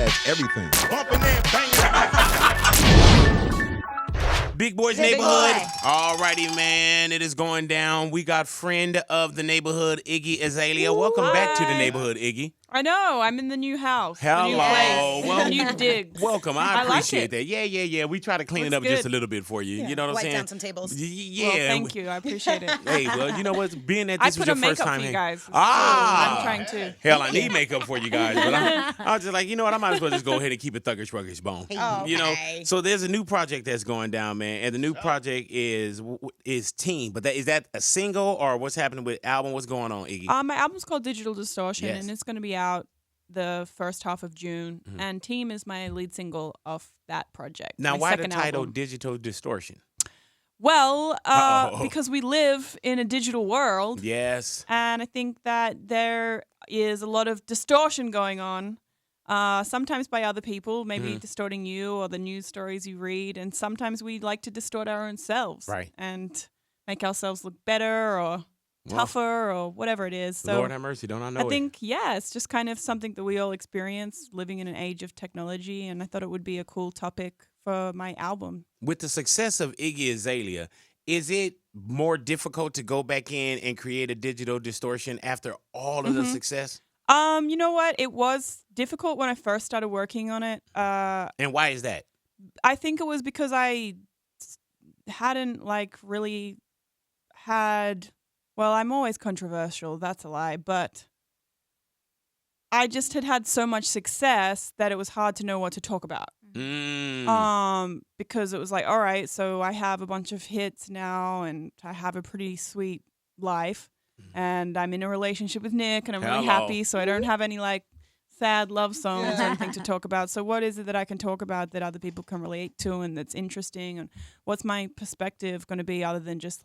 has everything. Bumping and banging. Big Boy's Hey, Big Neighborhood. Boy. Alrighty, man. It is going down. We got friend of the neighborhood, Iggy Azalea. Welcome back to the Hi. neighborhood, Iggy. I know. I'm in the new house. Hello. The new place. Well, the new digs. Welcome. I I like appreciate it. that. Yeah. We try to clean it Looks up just a good. little bit for you. You know what I'm Wipe saying? down some tables. Yeah. Well, thank you. I appreciate it. Hey, well, you know what? Being that I this was put your on first makeup time for you here- guys. So Ah. I'm trying to. Hell, I need makeup for you guys, but I was just like, you know what? I might as well just go ahead and keep it thuggish, ruggish bone. Oh, You know, okay. so there's a new project that's going down, man, and the new project is Team. But is that a single or what's happening with album? What's going on, Iggy? My album's called Digital Distortion, Yes. and it's going to be out the first half of June. Mm-hmm. And Team is my lead single of that project. Now, my why the second title album. Digital Distortion? Well, Uh-oh. because we live in a digital world. Yes. And I think that there is a lot of distortion going on, sometimes by other people, maybe Mm-hmm. distorting you or the news stories you read. And sometimes we like to distort our own selves Right. and make ourselves look better or tougher or whatever it is. So Lord have mercy, don't I know I think, yeah, it's just kind of something that we all experience living in an age of technology. And I thought it would be a cool topic for my album. With the success of Iggy Azalea, is it more difficult to go back in and create a digital distortion after all of the success? You know what? It was difficult when I first started working on it. And why is that? I think it was because I hadn't really had. Well, I'm always controversial. That's a lie, but I just had so much success that it was hard to know what to talk about. Because it was like, all right, so I have a bunch of hits now, and I have a pretty sweet life, and I'm in a relationship with Nick, and I'm really Hello. happy. So I don't have any sad love songs or anything to talk about. So what is it that I can talk about that other people can relate to and that's interesting? And what's my perspective going to be other than just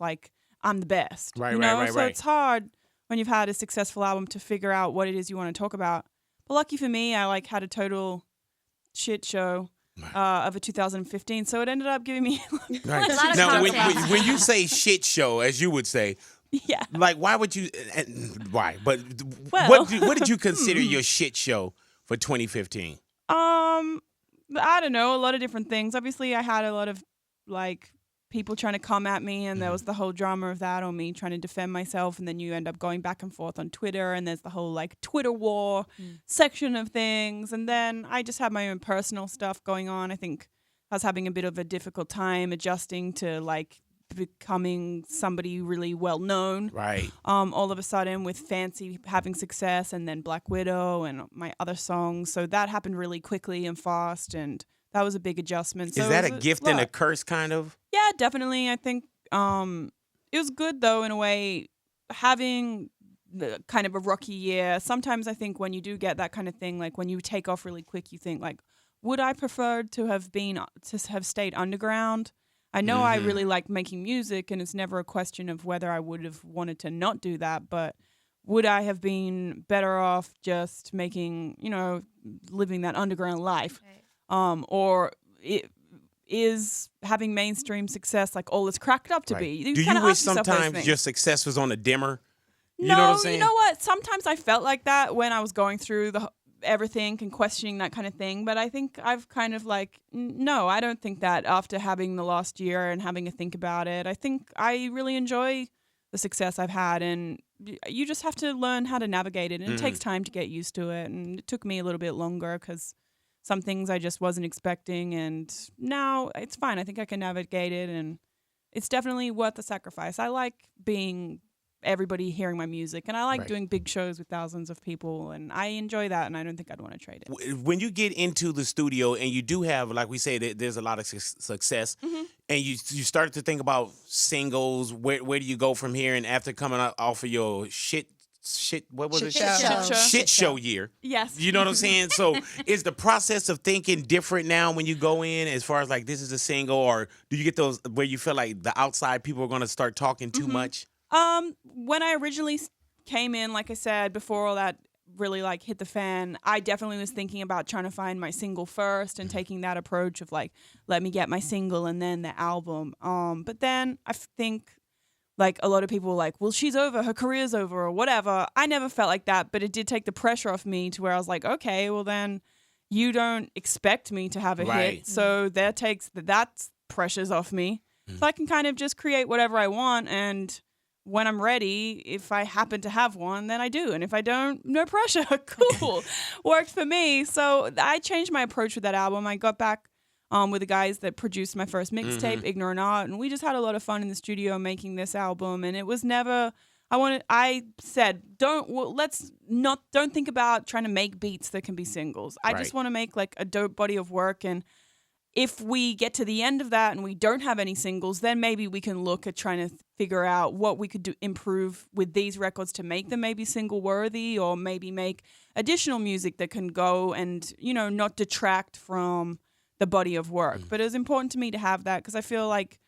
I'm the best? Right, you know? right. So it's hard when you've had a successful album to figure out what it is you want to talk about. But lucky for me, I had a total shit show of a 2015. So it ended up giving me Right. A lot of Now, content. when you say shit show, as you would say, yeah. why would you? Why? But Well. what did you consider your shit show for 2015? I don't know, a lot of different things. Obviously, I had a lot of people trying to come at me, and there was the whole drama of that, or me trying to defend myself, and then you end up going back and forth on Twitter, and there's the whole Twitter war section of things, and then I just had my own personal stuff going on. I think I was having a bit of a difficult time adjusting to becoming somebody really well known. Right. All of a sudden with Fancy having success, and then Black Widow and my other songs. So that happened really quickly and fast, and that was a big adjustment. So Is that it a was gift and a lot. curse, kind of? Yeah, definitely. I think it was good, though, in a way, having the kind of a rocky year. Sometimes I think when you do get that kind of thing, when you take off really quick, you think, would I prefer to have stayed underground? I know I really like making music, and it's never a question of whether I would have wanted to not do that, but would I have been better off just making, living that underground life? Or is having mainstream success all it's cracked up to Right. be? Do kinda you wish ask yourself those sometimes things. your success was on a dimmer? You No, know what I'm saying? you know what? Sometimes I felt like that when I was going through everything and questioning that kind of thing. But I think I've kind of no, I don't think that after having the last year and having to think about it. I think I really enjoy the success I've had, and you just have to learn how to navigate it. And it takes time to get used to it. And it took me a little bit longer because some things I just wasn't expecting. And now it's fine. I think I can navigate it, and it's definitely worth the sacrifice. I like being everybody hearing my music, and I like Right. doing big shows with thousands of people, and I enjoy that, and I don't think I'd want to trade it. When you get into the studio and you do have, like we say, there's a lot of success, and you start to think about singles, where do you go from here? And after coming off of your shit, what was it? Shit show year. Yes. You know what I'm saying? So is the process of thinking different now when you go in, as far as this is a single, or do you get those where you feel like the outside people are going to start talking too much? When I originally came in, like I said, before all that really hit the fan, I definitely was thinking about trying to find my single first and taking that approach of let me get my single and then the album. But then I think a lot of people were well, she's over, her career's over or whatever. I never felt like that, but it did take the pressure off me to where I was okay, well then you don't expect me to have a Right. hit. So that pressures off me. So I can kind of just create whatever I want, and when I'm ready, if I happen to have one, then I do. And if I don't, no pressure. Cool. Worked for me. So I changed my approach with that album. I got back with the guys that produced my first mixtape, Ignorant Art, and we just had a lot of fun in the studio making this album. And it was never I said, don't think about trying to make beats that can be singles. I just want to make like a dope body of work, and if we get to the end of that and we don't have any singles, then maybe we can look at trying to figure out what we could do, improve with these records to make them maybe single worthy, or maybe make additional music that can go and, not detract from the body of work. But it was important to me to have that because I feel like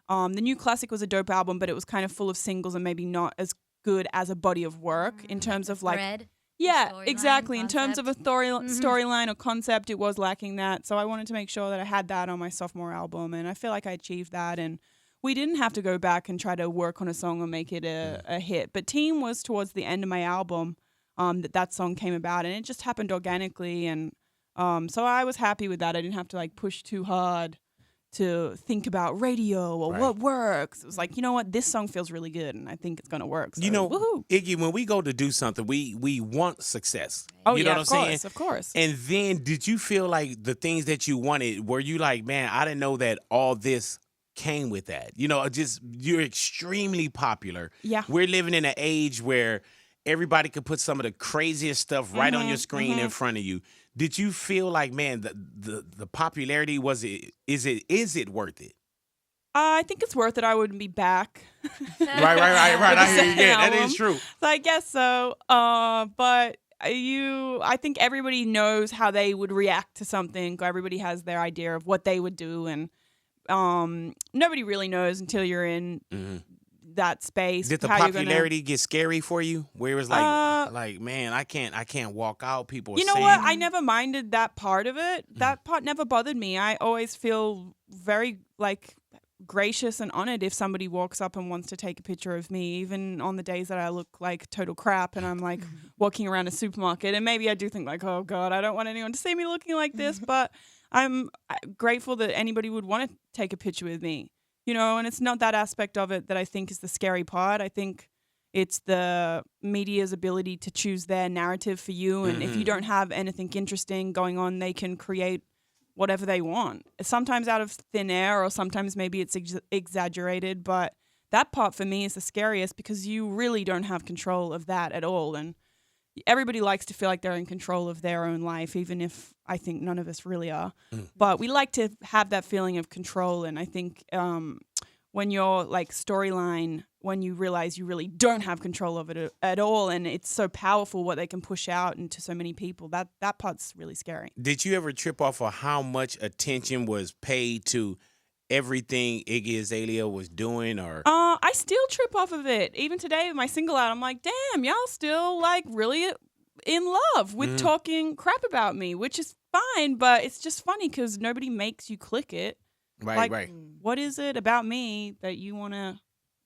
the New Classic was a dope album, but it was kind of full of singles and maybe not as good as a body of work in terms of like... Thread. Yeah, exactly. Concept. In terms of a storyline or concept, it was lacking that. So I wanted to make sure that I had that on my sophomore album, and I feel like I achieved that. And we didn't have to go back and try to work on a song or make it a hit. But Team was towards the end of my album that song came about, and it just happened organically. And so I was happy with that. I didn't have to like push too hard to think about radio or what works. It was like, you know what, this song feels really good and I think it's gonna work. So, woohoo. Iggy, when we go to do something, we want success. Oh, you know what I'm saying? Of course. And then did you feel like the things that you wanted, were you like, man, I didn't know that all this came with that? You're extremely popular. Yeah. We're living in an age where everybody could put some of the craziest stuff right on your screen in front of you. Did you feel like, man, the popularity, is it worth it? I think it's worth it. I wouldn't be back. Right. I hear you. Yeah, that is true. So I guess so. But I think everybody knows how they would react to something. Everybody has their idea of what they would do, and nobody really knows until you're in that space. Did the popularity get scary for you? Where it was like, man, I can't walk out. People are you know saying, what? I never minded that part of it. That part never bothered me. I always feel very like gracious and honored if somebody walks up and wants to take a picture of me, even on the days that I look like total crap and I'm like walking around a supermarket, and maybe I do think like, oh God, I don't want anyone to see me looking like this, but I'm grateful that anybody would want to take a picture with me. And it's not that aspect of it that I think is the scary part. I think it's the media's ability to choose their narrative for you. And if you don't have anything interesting going on, they can create whatever they want. Sometimes out of thin air, or sometimes maybe it's exaggerated. But that part for me is the scariest because you really don't have control of that at all. And everybody likes to feel like they're in control of their own life, even if I think none of us really are. But we like to have that feeling of control. And I think when you're like storyline, when you realize you really don't have control of it at all, and it's so powerful what they can push out into so many people, that part's really scary. Did you ever trip off of how much attention was paid to everything Iggy Azalea was doing? Or I still trip off of it. Even today with my single out, I'm like, damn, y'all still like really in love with talking crap about me, which is fine, but it's just funny because nobody makes you click it. Right. What is it about me that you want to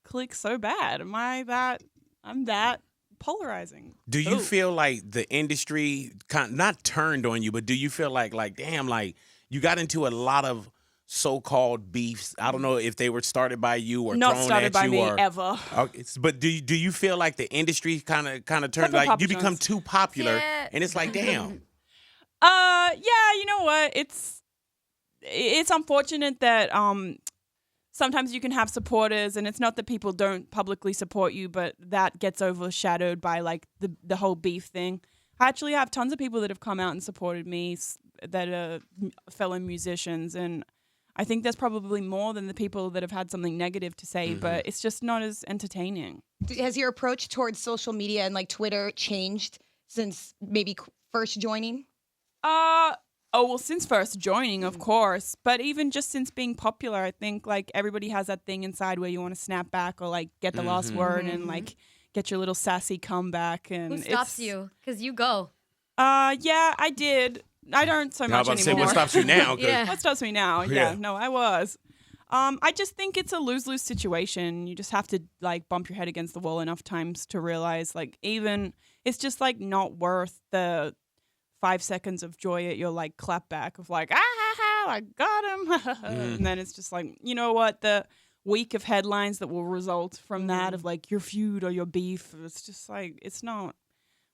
click so bad? I'm that polarizing. Do you feel like the industry not turned on you, but do you feel like damn, like you got into a lot of so-called beefs? I don't know if they were started by you or not thrown started at by you me or ever. Okay, but do you feel like the industry kind of turned, like you become too popular and it's like damn. Yeah, you know what? It's unfortunate that sometimes you can have supporters, and it's not that people don't publicly support you, but that gets overshadowed by like the whole beef thing. I actually have tons of people that have come out and supported me that are fellow musicians, and I think there's probably more than the people that have had something negative to say, but it's just not as entertaining. Has your approach towards social media and like Twitter changed since maybe first joining? Well, since first joining, of course, but even just since being popular, I think like everybody has that thing inside where you want to snap back or like get the last word and like get your little sassy comeback. And who stops you? Because you go. Yeah, I did. I don't so much anymore. Say, what stops you now? Yeah. What stops me now? Yeah, no, I was. I just think it's a lose-lose situation. You just have to like bump your head against the wall enough times to realize like even it's just like not worth the 5 seconds of joy at your like clap back of like, ah, ha, ha, I got him. And then it's just like, you know what? The week of headlines that will result from that of like your feud or your beef. It's just like, it's not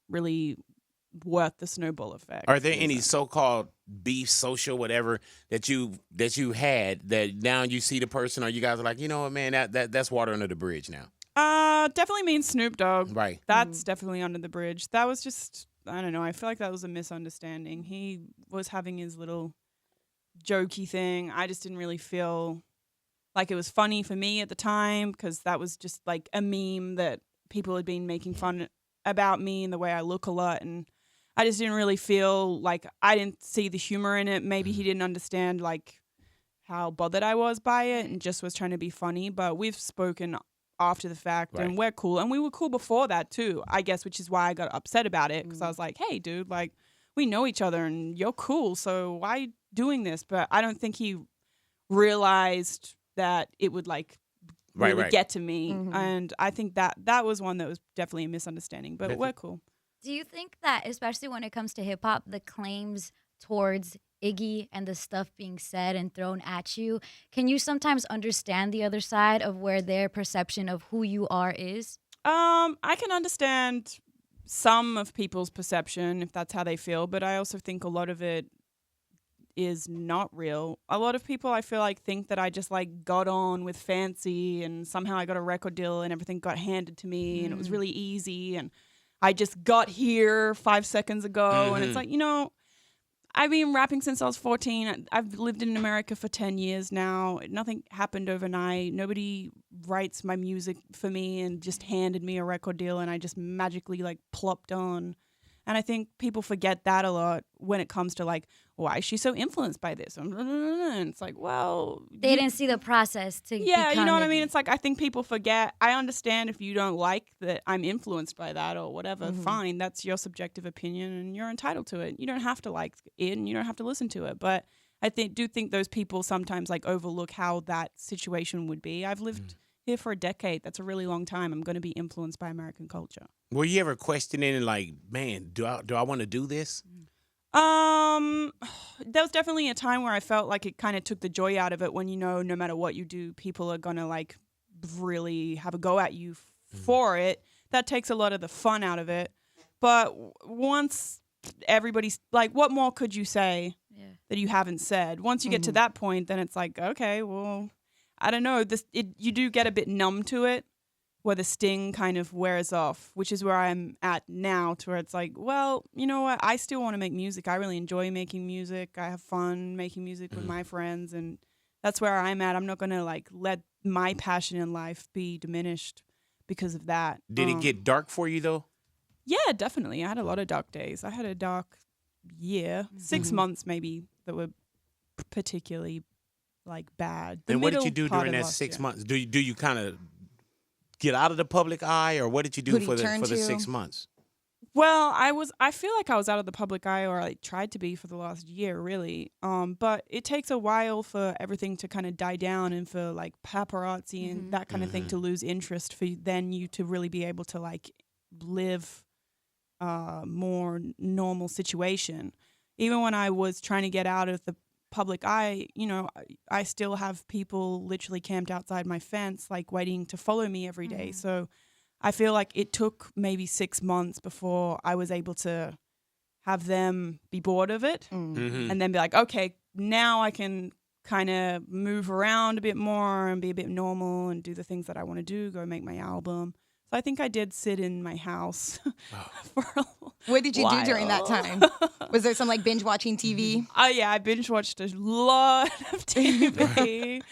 really worth the snowball effect. Are there any so-called beef, social, whatever that you had that now you see the person or you guys are like, you know what, man, that's water under the bridge now? Definitely means Snoop Dogg. Right. That's definitely under the bridge. That was just, I don't know. I feel like that was a misunderstanding. He was having his little jokey thing. I just didn't really feel like it was funny for me at the time because that was just like a meme that people had been making fun about me and the way I look a lot. And I just didn't really feel like I didn't see the humor in it. Maybe he didn't understand like how bothered I was by it and just was trying to be funny. But we've spoken after the fact and we're cool. And we were cool before that too, I guess, which is why I got upset about it because I was like, hey, dude, like we know each other and you're cool. So why doing this? But I don't think he realized that it would like really get to me. And I think that was one that was definitely a misunderstanding, but we're cool. Do you think that, especially when it comes to hip hop, the claims towards Iggy and the stuff being said and thrown at you, can you sometimes understand the other side of where their perception of who you are is? I can understand some of people's perception if that's how they feel, but I also think a lot of it is not real. A lot of people I feel like think that I just like got on with Fancy and somehow I got a record deal and everything got handed to me and it was really easy and I just got here 5 seconds ago and it's like, you know, I've been rapping since I was 14. I've lived in America for 10 years now. Nothing happened overnight. Nobody writes my music for me and just handed me a record deal and I just magically like plopped on. And I think people forget that a lot when it comes to like, why is she so influenced by this? And it's like, well, they didn't see the process to you know what I mean? Iggy. It's like, I think people forget. I understand if you don't like that I'm influenced by that or whatever, fine. That's your subjective opinion and you're entitled to it. You don't have to like it and you don't have to listen to it. But I do think those people sometimes like overlook how that situation would be. I've lived here for a decade. That's a really long time. I'm going to be influenced by American culture. Were you ever questioning like, man, do I want to do this? There was definitely a time where I felt like it kind of took the joy out of it when, you know, no matter what you do, people are going to like really have a go at you for it. That takes a lot of the fun out of it. But once everybody's like, what more could you say that you haven't said? Once you get to that point, then it's like, okay, well, I don't know. You do get a bit numb to it, where the sting kind of wears off, which is where I'm at now, to where it's like, well, you know what? I still want to make music. I really enjoy making music. I have fun making music with my friends, and that's where I'm at. I'm not going to like let my passion in life be diminished because of that. Did it get dark for you though? Yeah, definitely. I had a lot of dark days. I had a dark year, 6 months maybe, that were particularly like bad. And what did you do during that 6 months? Do you kind of get out of the public eye, or what did you do for the 6 months? Well, I feel like I was out of the public eye, or I tried to be for the last year, really. But it takes a while for everything to kind of die down and for like paparazzi and that kind of thing to lose interest, for then you to really be able to like live more normal situation. Even when I was trying to get out of the public eye, you know, I still have people literally camped outside my fence, like waiting to follow me every day. So I feel like it took maybe 6 months before I was able to have them be bored of it and then be like, okay, now I can kind of move around a bit more and be a bit normal and do the things that I want to do, go make my album. So I think I did sit in my house for a What did you while. do during that time? Was there some like binge watching TV? Oh yeah, I binge watched a lot of TV.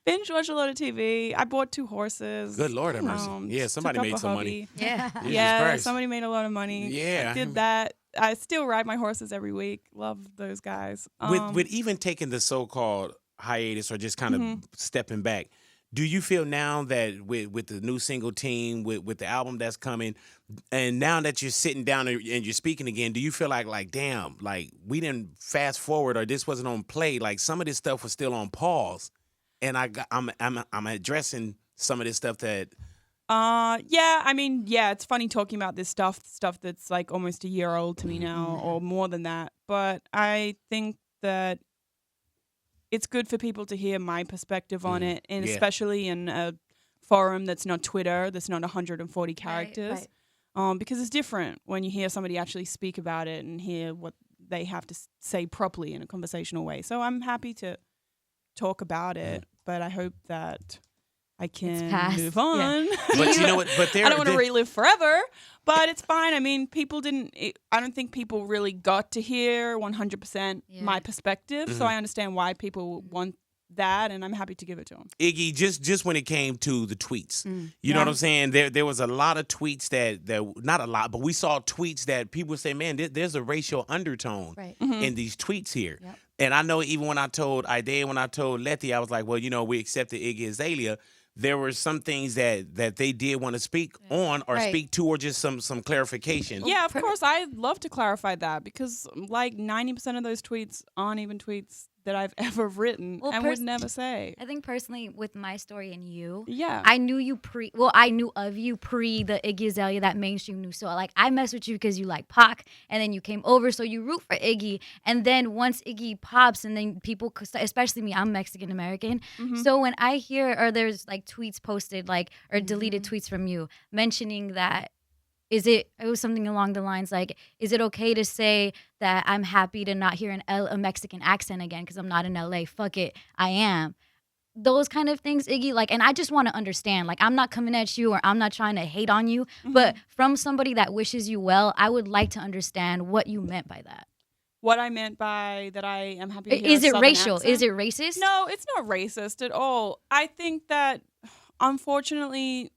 Binge watched a lot of TV. I bought 2 horses. Good Lord have mercy. Yeah, somebody took up made a some hobby. money. Yeah. Jesus Yeah, Christ. somebody made a lot of money. Yeah. I did that. I still ride my horses every week. Love those guys. With even taking the so-called hiatus or just kind of stepping back, do you feel now that with the new single team, with the album that's coming, and now that you're sitting down and you're speaking again, do you feel like damn, like we didn't fast forward or this wasn't on play, like some of this stuff was still on pause, and I'm addressing some of this stuff that Yeah, I mean, yeah, it's funny talking about this stuff that's like almost a year old to me now, or more than that. But I think that it's good for people to hear my perspective on it, and especially in a forum that's not Twitter, that's not 140 characters, because it's different when you hear somebody actually speak about it and hear what they have to say properly in a conversational way. So I'm happy to talk about it, but I hope that I can move on. Yeah. But you know what? But I don't want to relive forever, but it's fine. I mean, I don't think people really got to hear 100% my perspective. So I understand why people want that, and I'm happy to give it to them. Iggy, just when it came to the tweets, you know what I'm saying? There was a lot of tweets that not a lot, but we saw tweets that people say, man, there's a racial undertone in these tweets here. Yep. And I know even when I told Letty, I was like, well, you know, we accepted Iggy Azalea. There were some things that they did want to speak on or speak to, or just some clarification. Yeah, of course. I'd love to clarify that, because like 90% of those tweets aren't even tweets that I've ever written and would never say. I think personally with my story and you, I knew you I knew of you pre the Iggy Azalea that mainstream knew. So like I messed with you because you like Pac, and then you came over, so you root for Iggy. And then once Iggy pops, and then people, especially me, I'm Mexican American. So when I hear, or there's like tweets posted like, or deleted tweets from you mentioning that, it was something along the lines like, is it okay to say that I'm happy to not hear a Mexican accent again because I'm not in LA? Fuck it, I am. Those kind of things, Iggy, like, and I just want to understand, like, I'm not coming at you or I'm not trying to hate on you, but from somebody that wishes you well, I would like to understand what you meant by that. What I meant by that I am happy to hear Is a it Southern racial? accent? Is it racist? No, it's not racist at all. I think that, unfortunately,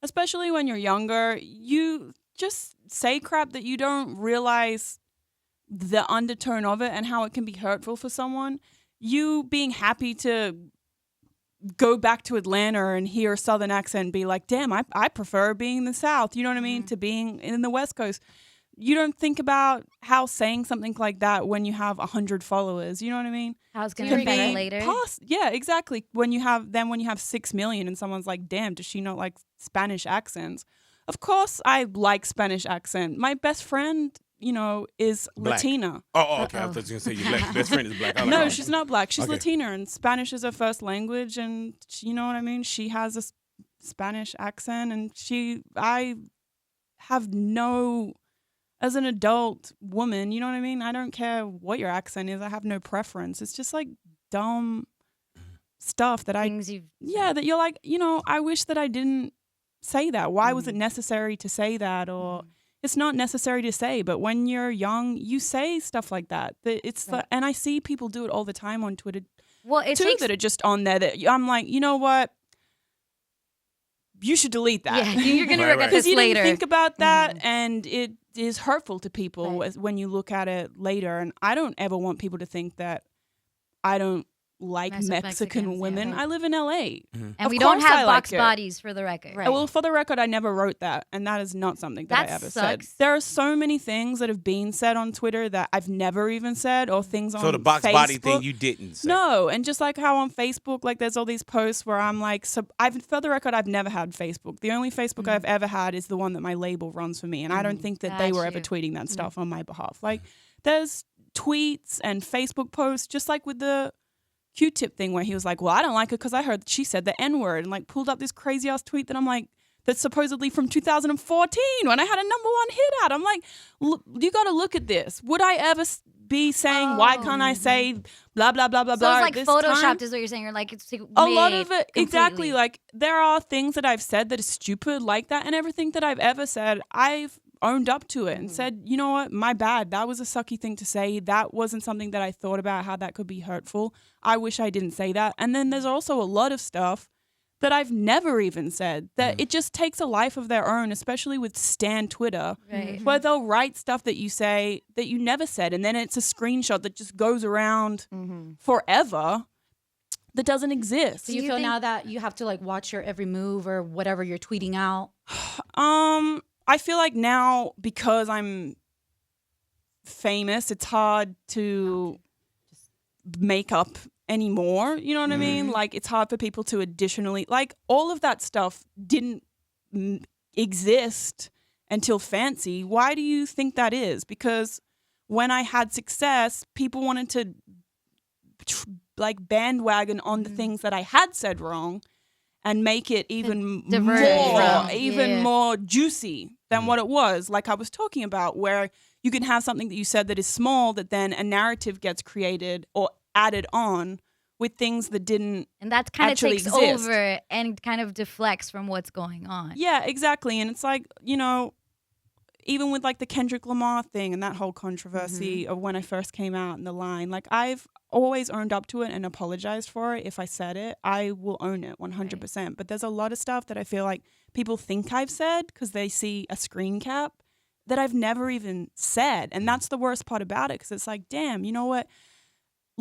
especially when you're younger, you just say crap that you don't realize the undertone of it and how it can be hurtful for someone. You being happy to go back to Atlanta and hear a Southern accent and be like, damn, I prefer being in the South, you know what I mean, to being in the West Coast. You don't think about how saying something like that when you have 100 followers, you know what I mean? How it's going to affect later. Yeah, exactly. When you have 6 million and someone's like, damn, does she not like Spanish accents? Of course I like Spanish accent. My best friend, you know, is Black. Latina. Oh, okay. I thought you were going to say your best friend is black. No, she's not black. She's Latina, and Spanish is her first language, and you know what I mean? She has a Spanish accent, and I have no... As an adult woman, you know what I mean? I don't care what your accent is. I have no preference. It's just like dumb stuff that that you're like, you know, I wish that I didn't say that. Why was it necessary to say that? Or it's not necessary to say, but when you're young, you say stuff like that. And I see people do it all the time on Twitter that are just on there that I'm like, you know what? You should delete that. Yeah, you're going to regret this later. Because you didn't think about that, and it is hurtful to people when you look at it later. And I don't ever want people to think that I don't like Mexican women. I live in LA. And we don't have box bodies, for the record. Right. Well, for the record, I never wrote that. And that is not something that I ever said. There are so many things that have been said on Twitter that I've never even said, or things on Facebook. So the box body thing you didn't say. No. And just like how on Facebook, like there's all these posts where I'm like, for the record, I've never had Facebook. The only Facebook I've ever had is the one that my label runs for me. And I don't think that they were ever tweeting that stuff on my behalf. Like there's tweets and Facebook posts, just like with the Q-Tip thing where he was like, well, I don't like her because I heard she said the N-word, and like pulled up this crazy ass tweet that I'm like, that's supposedly from 2014 when I had a #1 hit out. I'm like, you got to look at this. Would I ever be saying, why can't I say blah, blah, blah, blah, blah? So it's like photoshopped is what you're saying. You're like, it's a lot of it. Completely. Exactly. Like there are things that I've said that are stupid like that, and everything that I've ever said, I've owned up to it and said, you know what, my bad. That was a sucky thing to say. That wasn't something that I thought about how that could be hurtful. I wish I didn't say that. And then there's also a lot of stuff that I've never even said, that it just takes a life of their own, especially with Stan Twitter, where they'll write stuff that you say that you never said, and then it's a screenshot that just goes around forever that doesn't exist. So you feel now that you have to like watch your every move or whatever you're tweeting out? I feel like now, because I'm famous, it's hard to make up anymore. You know what I mean? Like, it's hard for people to additionally, like, all of that stuff didn't exist until Fancy. Why do you think that is? Because when I had success, people wanted to like bandwagon on the things that I had said wrong and make it even more juicy than what it was. Like I was talking about, where you can have something that you said that is small, that then a narrative gets created or added on with things that didn't and that kind of takes exist. over and kind of deflects from what's going on. Yeah, exactly. And it's like, you know, even with like the Kendrick Lamar thing and that whole controversy of when I first came out in the line, like I've always owned up to it and apologized for it. If I said it, I will own it 100%. Right. But there's a lot of stuff that I feel like people think I've said because they see a screen cap that I've never even said. And that's the worst part about it, because it's like, damn, you know what?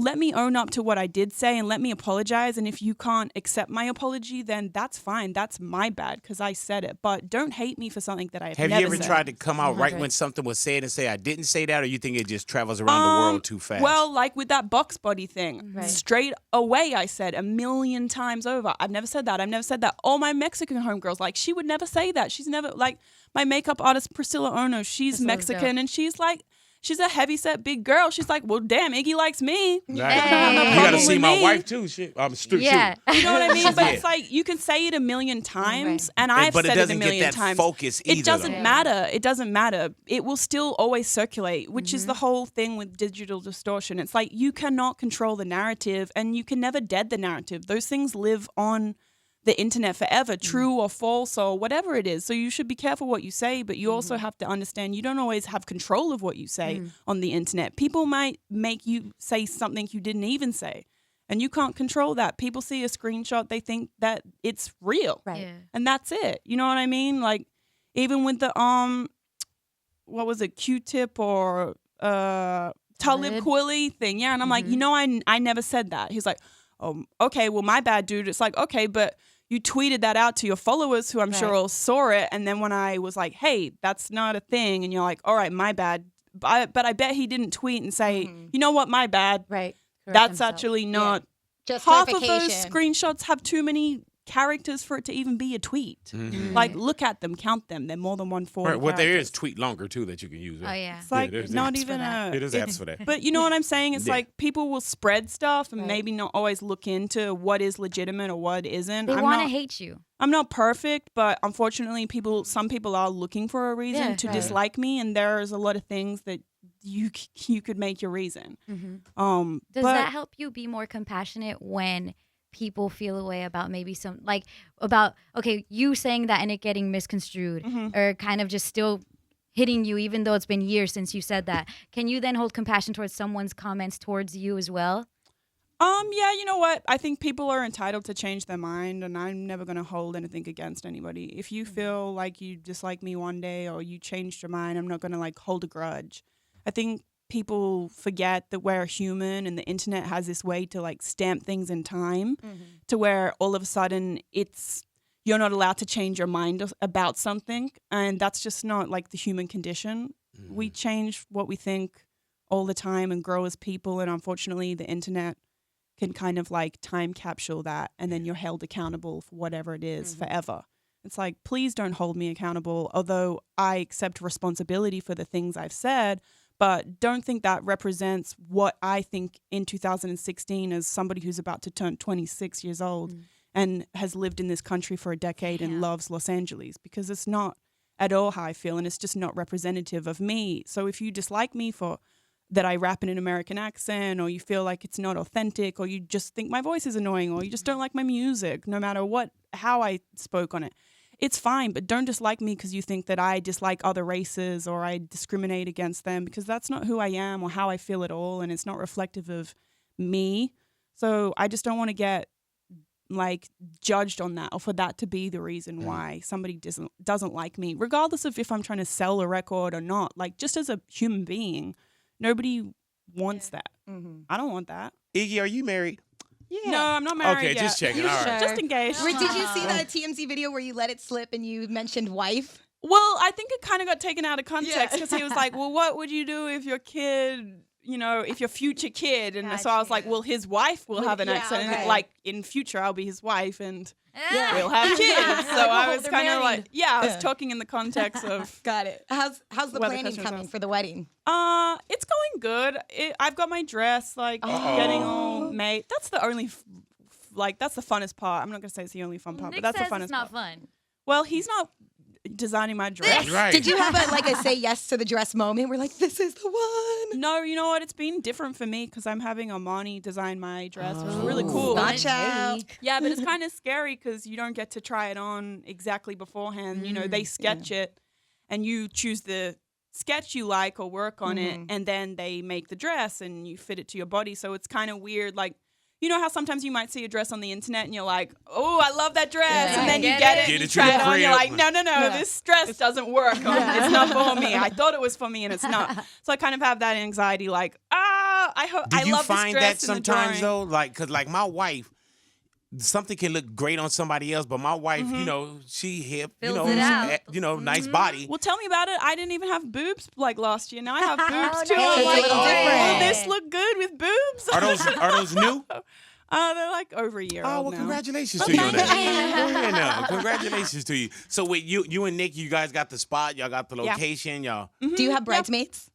Let me own up to what I did say and let me apologize. And if you can't accept my apology, then that's fine. That's my bad because I said it. But don't hate me for something that I have never said. Have you ever tried to come out right when something was said and say, I didn't say that, or you think it just travels around the world too fast? Well, like with that box body thing, straight away I said 1,000,000 times over, I've never said that. I've never said that. All my Mexican homegirls, like, she would never say that. She's never, like, my makeup artist, Priscilla Ono, she's Mexican, and she's like, she's a heavyset big girl. She's like, well, damn, Iggy likes me. Right. You got to see my wife too. Shit, I'm strict. Yeah, you know what I mean. But it's like you can say it 1,000,000 times, and I've said it 1,000,000 times. Focus either, it doesn't matter. It doesn't matter. It will still always circulate, which is the whole thing with digital distortion. It's like you cannot control the narrative, and you can never dead the narrative. Those things live on the internet forever, true or false or whatever it is. So you should be careful what you say, but you also have to understand you don't always have control of what you say on the internet. People might make you say something you didn't even say, and you can't control that. People see a screenshot, they think that it's real, right? Yeah. And that's it. You know what I mean? Like even with the what was it, Q-tip or Talib Kweli thing? Yeah, and I'm like, you know, I never said that. He's like, oh, okay, well, my bad, dude. It's like, okay, but you tweeted that out to your followers who I'm sure all saw it. And then when I was like, hey, that's not a thing. And you're like, all right, my bad. But I bet he didn't tweet and say, you know what, my bad. Right. That's actually not. Just half of those screenshots have too many characters for it to even be a tweet. Like, look at them, count them. They're more than 140. Right, well, there is tweet longer too that you can use. Oh yeah, it's like not even a. It is apps for that. But you know what I'm saying? It's like people will spread stuff and maybe not always look into what is legitimate or what isn't. They want to hate you. I'm not perfect, but unfortunately, some people are looking for a reason to dislike me, and there's a lot of things that you could make your reason. Does that help you be more compassionate when people feel a way about maybe some, like, about, okay, you saying that and it getting misconstrued or kind of just still hitting you even though it's been years since you said that? Can you then hold compassion towards someone's comments towards you as well? Yeah, you know what? I think people are entitled to change their mind, and I'm never going to hold anything against anybody. If you feel like you dislike me one day or you changed your mind, I'm not going to like hold a grudge. I think people forget that we're human, and the internet has this way to like stamp things in time to where all of a sudden you're not allowed to change your mind about something, and that's just not like the human condition. We change what we think all the time and grow as people, and unfortunately the internet can kind of like time capsule that, and then you're held accountable for whatever it is forever. It's like, please don't hold me accountable, although I accept responsibility for the things I've said, but don't think that represents what I think in 2016 as somebody who's about to turn 26 years old and has lived in this country for a decade and loves Los Angeles, because it's not at all how I feel, and it's just not representative of me. So if you dislike me for that I rap in an American accent, or you feel like it's not authentic, or you just think my voice is annoying, or you just don't like my music, no matter how I spoke on it, it's fine. But don't dislike me because you think that I dislike other races or I discriminate against them, because that's not who I am or how I feel at all, and it's not reflective of me. So I just don't want to get like judged on that, or for that to be the reason why somebody doesn't like me, regardless of if I'm trying to sell a record or not. Like, just as a human being, nobody wants that. I don't want that. Iggy, are you married? Yeah. No, I'm not married Okay, yet. just checking. All right. Just engaged. Did you see that TMZ video where you let it slip and you mentioned wife? Well, I think it kind of got taken out of context because he was like, well, what would you do if your kid, if your future kid. And so I was like, well, his wife will have an accent. okay. And like in future, I'll be his wife and Yeah. we'll have kids. So I was they're kind of married. like, I was talking in the context of. Got it. How's the Where the planning customer coming goes. for the wedding? It's going good. I've got my dress getting all made. That's the only that's the funnest part. I'm not gonna say it's the only fun part, Nick but that's says the funnest it's not part. fun. Well, he's not designing my dress. Right. Did you have a say yes to the dress moment? We're like, this is the one. No, you know what? It's been different for me because I'm having Armani design my dress, which is really Oh. cool. Gotcha. Yeah, but it's kind of scary because you don't get to try it on exactly beforehand. They sketch it, and you choose the sketch you like or work on it, and then they make the dress and you fit it to your body. So it's kind of weird. Like, you know how sometimes you might see a dress on the internet and you're like, oh, I love that dress. Yeah. And then you Get get it. it Get and you it to try your it on. You're crib. like, no, this dress doesn't work. It's not for me. I thought it was for me and it's not. So I kind of have that anxiety like, I hope I Do you love find this dress that in the sometimes drawing. though? Like, cause like my wife, something can look great on somebody else, but my wife, she hip, Fills it out. Nice body. Well, tell me about it. I didn't even have boobs like last year. Now I have boobs too. no. I'm It's a like, little will different. this look good with boobs? Are those new? They're like over a year Oh, old well, now. congratulations to you on that. Go ahead now. Congratulations to you. So wait, you and Nick, you guys got the spot, y'all got the location, y'all. Do you have bridesmaids?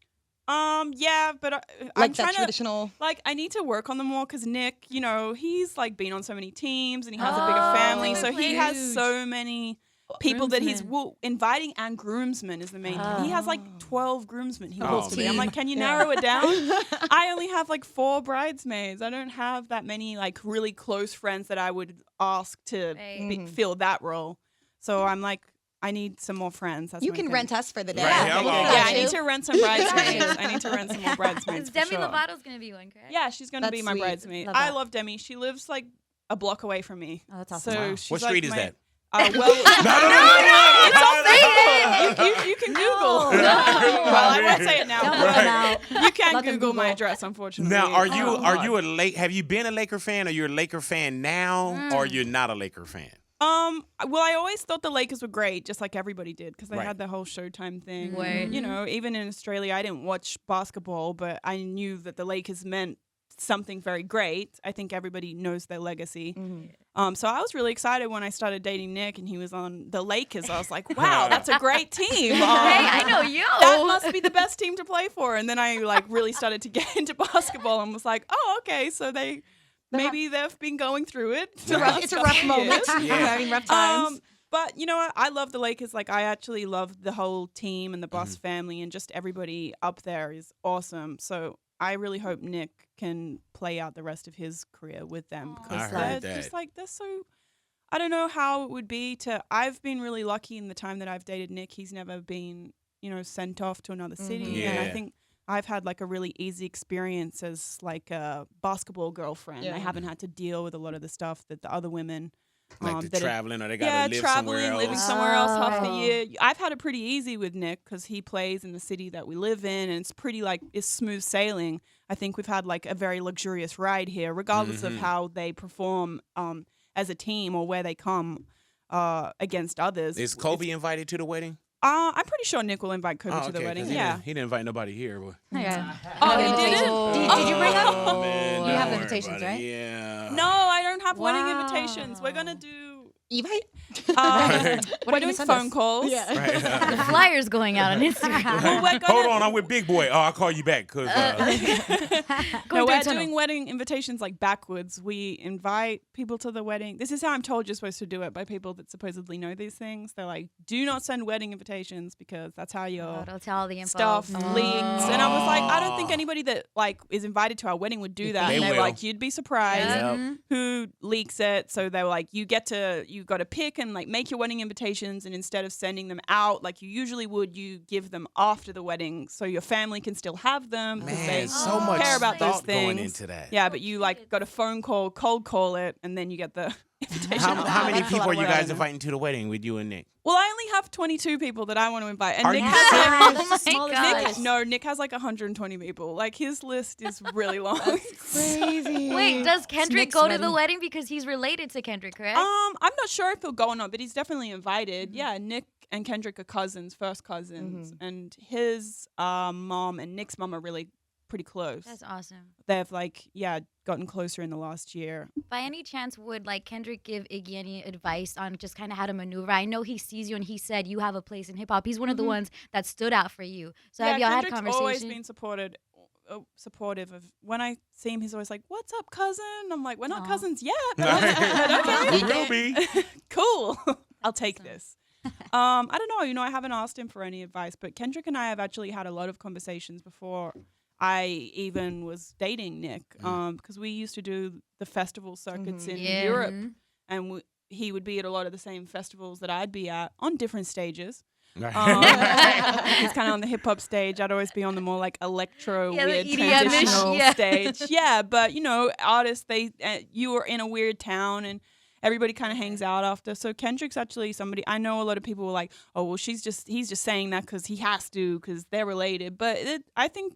Yeah, but I'm Like trying that traditional. to I need to work on them more because Nick, he's like been on so many teams and he has a bigger family, so he has so many people that he's inviting, and groomsmen is the main thing. He has like 12 groomsmen he wants to be. I'm like, can you narrow it down? I only have like 4 bridesmaids. I don't have that many like really close friends that I would ask to fill that role. So I'm like, I need some more friends. That's You my can thing. rent us for the day. Right, hello. Yeah, I need to rent some bridesmaids. I need to rent some more bridesmaids. Demi for sure. Lovato's gonna be one, correct? Yeah, she's gonna That's be my sweet. bridesmaid. Love I that. love Demi. She lives like a block away from me. Oh, that's awesome. So Wow. she's What like street is my- that? Well, It's on Facebook. You can Google. No. Well, I won't say it now. Don't but let them out. You can't Let them Google my Google. address, unfortunately. Now, are you Oh, a Lake? Have you been a Laker fan? Are you a Laker fan now, or you're not a Laker fan? Well, I always thought the Lakers were great, just like everybody did, because they Right. had the whole Showtime thing. Word. Even in Australia, I didn't watch basketball, but I knew that the Lakers meant something very great. I think everybody knows their legacy. So I was really excited when I started dating Nick and he was on the Lakers. I was like, wow, that's a great team. Hey, I know you. That must be the best team to play for. And then I like really started to get into basketball and was like, oh, okay, so maybe they've been going through it. the last It's a couple rough of moment. years. Yeah. Having rough times. But you know what? I love the Lakers. Like, I actually love the whole team and the Boss family, and just everybody up there is awesome. So I really hope Nick can play out the rest of his career with them, I because heard they're just that. like, they're so. I don't know how it would be to. I've been really lucky in the time that I've dated Nick. He's never been, sent off to another city, and I Yeah. think I've had like a really easy experience as like a basketball girlfriend. Yeah. I haven't had to deal with a lot of the stuff that the other women. Like the that are- traveling, or they gotta live traveling, somewhere else. living somewhere else half the Oh. year. I've had it pretty easy with Nick because he plays in the city that we live in, and it's pretty it's smooth sailing. I think we've had like a very luxurious ride here, regardless of how they perform as a team or where they come against others. Is Kobe invited to the wedding? I'm pretty sure Nick will invite Kobe to the okay, wedding. 'cause he Yeah. didn't- he didn't invite nobody here. But... Yeah. Oh, he didn't? Did you bring up? Oh, man, You don't have worry invitations, about it. right? Yeah. No, I don't have wedding Wow. invitations. We're gonna do. Evite? We're are you doing gonna send phone us? calls. Right. The flyers going out on Instagram. Well, we're gonna, Hold on, I'm with Big Boy. Oh, I'll call you back. Cause, No, we're tunnel. doing wedding invitations like backwards. We invite people to the wedding. This is how I'm told you're supposed to do it by people that supposedly know these things. They're like, do not send wedding invitations because that's how your It'll tell all the info. stuff leaks. And I was like, I don't think anybody that like is invited to our wedding would do that. They And they were will. like, you'd be surprised Yep. who leaks it. So they were like, you got to pick and like make your wedding invitations, and instead of sending them out like you usually would, you give them after the wedding so your family can still have them because they man, so much care about those thought going things. into that. Yeah, but you like got a phone call, cold call it, and then you get the invitation. How many That's a lot people are of you work. guys inviting to the wedding with you and Nick? Well, I only have 22 people that I want to invite, and Are Nick you has like, Oh my Smallest gosh. list. Nick has like 120 people. Like his list is really long. Crazy. Wait, does Kendrick Nick's go to the wedding. wedding because he's related to Kendrick, correct? I'm not sure if he'll go or not, but he's definitely invited. Yeah, Nick and Kendrick are cousins, first cousins, and his mom and Nick's mom are really pretty close. That's awesome. They've like, gotten closer in the last year. By any chance, would like Kendrick give Iggy any advice on just kind of how to maneuver? I know he sees you and he said you have a place in hip hop. He's one of the ones that stood out for you. So have y'all had Kendrick's conversation? always been supportive of. When I see him, he's always like, "What's up, cousin?" I'm like, "We're not cousins yet, but okay, We will be. cool. I'll take this." I don't know. I haven't asked him for any advice, but Kendrick and I have actually had a lot of conversations before I even was dating Nick, because we used to do the festival circuits in Europe, and he would be at a lot of the same festivals that I'd be at on different stages. He's kind of on the hip hop stage. I'd always be on the more like electro, weird transitional stage. Yeah, but artists, you were in a weird town and everybody kind of hangs out after. So Kendrick's actually somebody I know. A lot of people were like, "Oh, well, he's just saying that because he has to because they're related." But I think.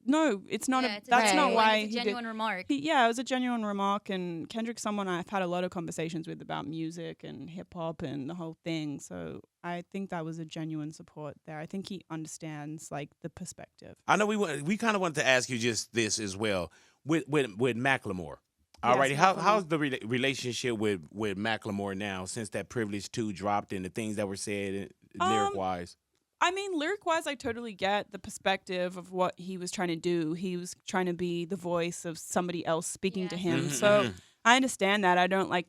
No, it's not. That's not why. It's a genuine remark. It was a genuine remark, and Kendrick's someone I've had a lot of conversations with about music and hip hop and the whole thing. So I think that was a genuine support there. I think he understands like the perspective. I know we kind of wanted to ask you just this as well with Macklemore. Alrighty, how's the relationship with Macklemore now since that Privilege 2 dropped and the things that were said lyric wise? I mean, lyric-wise, I totally get the perspective of what he was trying to do. He was trying to be the voice of somebody else speaking to him. So I understand that. I don't like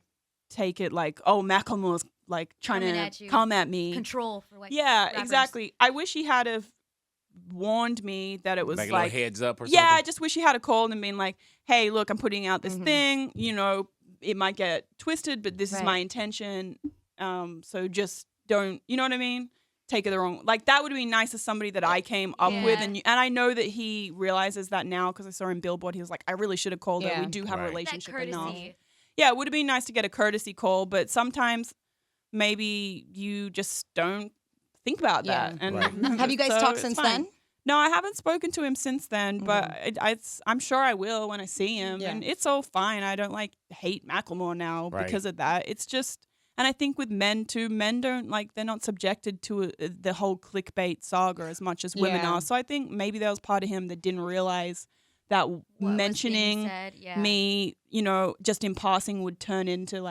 take it like, oh, Macklemore's like trying to come at me. Control for like rappers. Exactly. I wish he had have warned me that it was like a like little heads up or something. Yeah, I just wish he had a called and been like, hey, look, I'm putting out this thing. It might get twisted, but this is my intention. So just don't, you know what I mean? Take it the wrong, like that would be nice as somebody that I came up with, and I know that he realizes that now because I saw him Billboard. He was like, I really should have called her. We do have a relationship enough. Yeah, it would have been nice to get a courtesy call, but sometimes maybe you just don't think about that. And have you guys talked since then? No, I haven't spoken to him since then, but I'm sure I will when I see him, and it's all fine. I don't like hate Macklemore now because of that. It's just. And I think with men too, men don't they're not subjected to the whole clickbait saga as much as women are. So I think maybe there was part of him that didn't realize that mentioning me, just in passing would turn into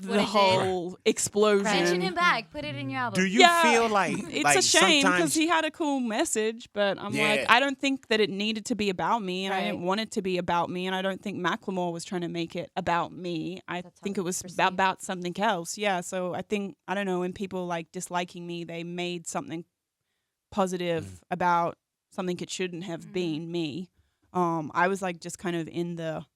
the whole explosion. Mention him back. Put it in your album. Do you feel like it's a shame because he had a cool message, but I'm like, I don't think that it needed to be about me, and I didn't want it to be about me, and I don't think Macklemore was trying to make it about me. I think it was about something else. Yeah, so I think, I don't know, when people disliking me, they made something positive about something it shouldn't have been me. I was just kind of in the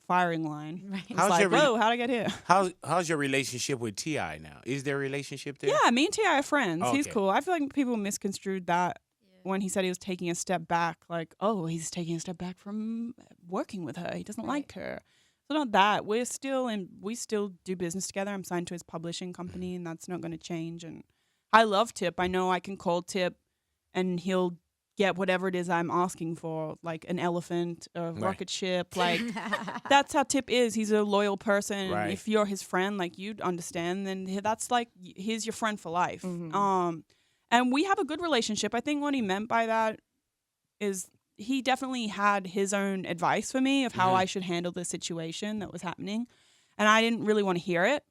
firing line. Right. Whoa, how'd I get here? How's your relationship with T.I. now? Is there a relationship there? Yeah, me and T.I. are friends. Oh, he's cool. I feel like people misconstrued that when he said he was taking a step back. Like, oh, he's taking a step back from working with her. He doesn't like her. So not that. We still do business together. I'm signed to his publishing company, and that's not going to change. And I love Tip. I know I can call Tip, and he'll get whatever it is I'm asking for, like an elephant, a rocket ship. That's how Tip is. He's a loyal person. Right. If you're his friend, you'd understand, then that's he's your friend for life. And we have a good relationship. I think what he meant by that is he definitely had his own advice for me of how I should handle the situation that was happening. And I didn't really want to hear it.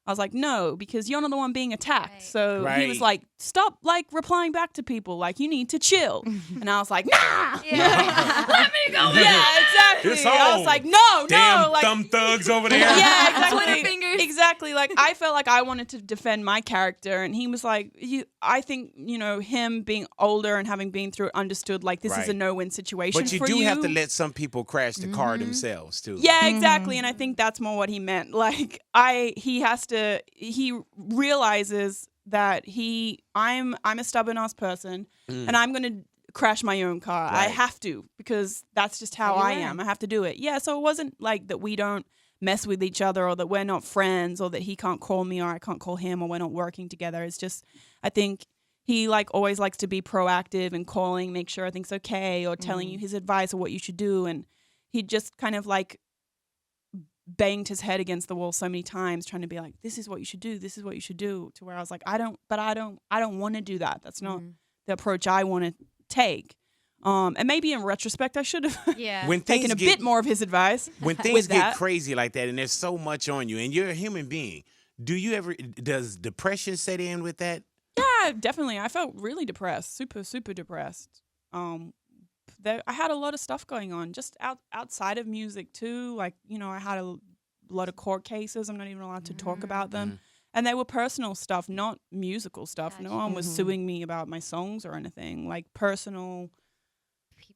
I was like, no, because you're not the one being attacked. Right. So he was like, stop replying back to people. You need to chill. And I was like, nah. Yeah. Let me go. Yeah, exactly. I was like, no, damn no. thumb thugs over there. Yeah, exactly. Twitter fingers. Exactly. I felt like I wanted to defend my character. And he was like, I think, him being older and having been through it understood, this is a no-win situation but you for do you. have to let some people crash the car themselves, too. Yeah, exactly. And I think that's more what he meant. He realizes that I'm a stubborn ass person and I'm going to crash my own car. Right. I have to, because that's just how I am. I have to do it. Yeah. So it wasn't that we don't mess with each other or that we're not friends or that he can't call me or I can't call him or we're not working together. It's just, I think he always likes to be proactive and calling, make sure everything's okay or telling you his advice or what you should do. And he just kind of banged his head against the wall so many times trying to be like, this is what you should do, this is what you should do, to where I was like, I don't want to do that. That's not the approach I want to take. And maybe in retrospect, I should have Yeah. When taken things a get bit more of his advice. when things with get that. crazy like that, and there's so much on you, and you're a human being, does depression set in with that? Yeah, definitely. I felt really depressed, super, super depressed. I had a lot of stuff going on just outside of music too. Like, I had a lot of court cases. I'm not even allowed to talk about them. And they were personal stuff, not musical stuff. No one was suing me about my songs or anything. Like personal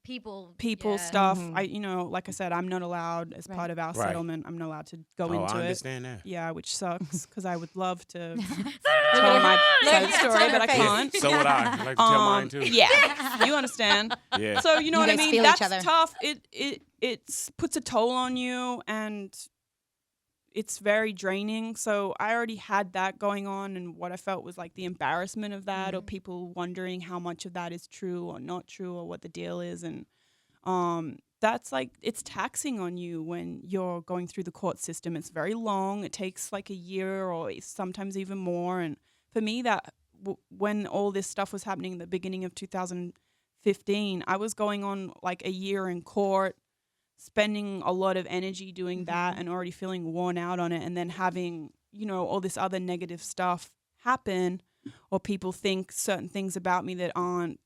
People people yeah. stuff. Like I said, I'm not allowed as Right. part of our Right. settlement. I'm not allowed to go Oh, into I it. understand that. Yeah, which sucks because I would love to Look tell at my her. side of Look the at story, her but I face. can't. So would I. I'd like to tell mine too. Yeah, you understand. Yeah. So you know You what I guys mean. feel each That's other. tough. It puts a toll on you, and it's very draining. So I already had that going on, and what I felt was like the embarrassment of that, or people wondering how much of that is true or not true, or what the deal is, and that's like it's taxing on you when you're going through the court system. It's very long. It takes like a year or sometimes even more. And for me, that when all this stuff was happening at the beginning of 2015, I was going on like a year in court, spending a lot of energy doing that and already feeling worn out on it, and then having, all this other negative stuff happen, or people think certain things about me that aren't,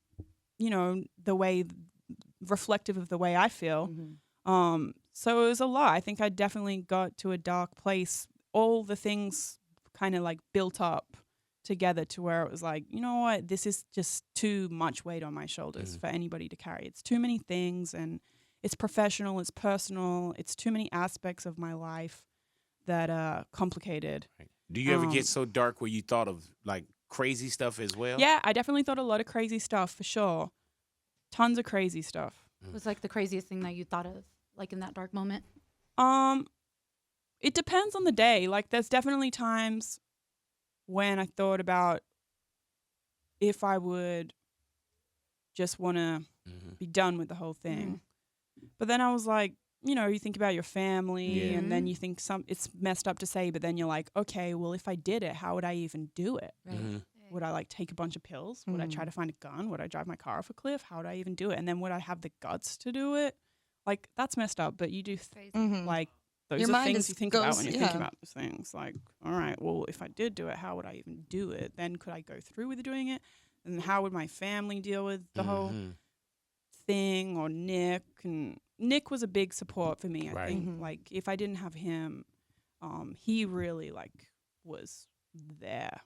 the way reflective of the way I feel. So it was a lot. I think I definitely got to a dark place. All the things kind of like built up together to where it was like, you know what, this is just too much weight on my shoulders for anybody to carry. It's too many things, and it's professional, it's personal, it's too many aspects of my life that are complicated. Do you ever get so dark where you thought of like crazy stuff as well? Yeah, I definitely thought a lot of crazy stuff for sure. Tons of crazy stuff. What was like the craziest thing that you thought of, like in that dark moment? It depends on the day. Like there's definitely times when I thought about if I would just want to be done with the whole thing. But then I was like, you think about your family, and then you think it's messed up to say, but then you're like, okay, well, if I did it, how would I even do it? Right. Would I like take a bunch of pills? Would I try to find a gun? Would I drive my car off a cliff? How would I even do it? And then would I have the guts to do it? Like that's messed up, but you do like those Your are mind things you think about goes- when you yeah. think about those things. Like, all right, well, if I did do it, how would I even do it? Then could I go through with doing it? And how would my family deal with the whole thing? Or Nick? And Nick was a big support for me. I Right. think like if I didn't have him, he really like was there